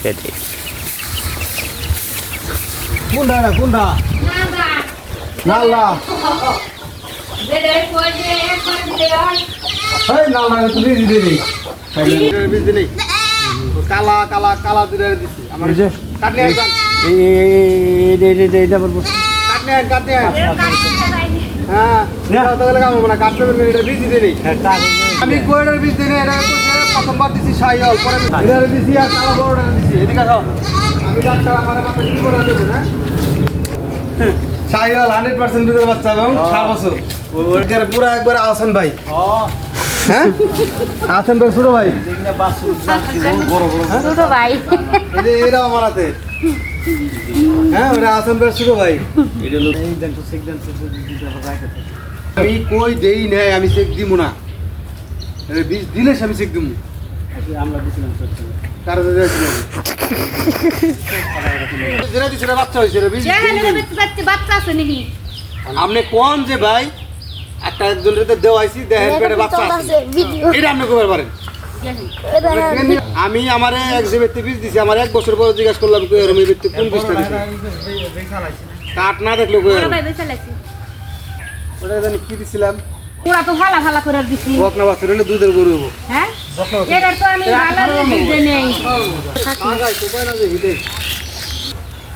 সেটাই কোনটা না কোনটা নালা তুমি দিদি বীজ দিলি কালা কালা কালা দুটো দিছি আমার কাটলে এইটা বলবো কাটলে হ্যাঁ কাটলে বীজ দিলি আমি কোয়েটার বীজ দিলি এটা প্রথমবার দিছি সাইল পরে এটার দিছি আর কালা বড়টা দিছি এদিকে যাও আমি ডাক্তার আমার বাচ্চা কি করে দেব না সাইল 100% দুধের বাচ্চা এবং 7 বছর ওইটার পুরো একবার আছেন ভাই হ্যাঁ আছেন ভাই ছোট ভাই বড় বড় ছোট ভাই এরা আমার হাতে হ্যাঁ ওরা আছেন ভাই ছোট ভাই এটা লোক আমি কই দেই নাই আমি চেক দিব না বীজ দিলে আমি চেক দিব আমরা দিছিলাম কারো যেটা দিছে বাচ্চা হয়েছে রে বীজ বাচ্চা আছে নাকি আপনি কোন যে ভাই একটা একজনের দেওয়া হয়েছি দেহের পেটে বাচ্চা আছে এটা আপনি কবার পারেন আমি আমার এক যে ব্যক্তি বীজ দিছি আমার 1 বছর পর জিজ্ঞাসা করলাম এরকম এই ব্যক্তি কোন বীজটা দিছে কাট না দেখলো ওটা জানি কি দিছিলাম পুরা তো ভালা ভালা করে দিছি বকনা বাছুর হলে দুধের গরু হবো হ্যাঁ এটার তো আমি ভালো দিতে নেই আগাই তো কই না যে হিতে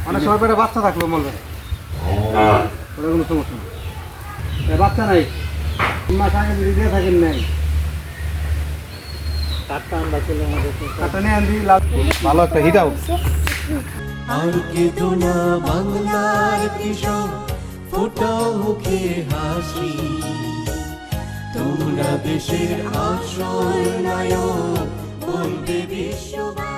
অনেক সময় পেটে বাচ্চা থাকলো বলবে ওটা কোনো সমস্যা না বাচ্চা নাই মাস আগে যদি দিয়ে থাকেন নাই কাটটা আমরা চলে আমাদের কাটটা নিয়ে আনবি ভালো একটা হিটাও আর কেঁদো না বাংলার কৃষক ফোটাও মুখে হাসি তোমরা দেশের আশ্রয় নায়ক বলবে বিশ্ববাসী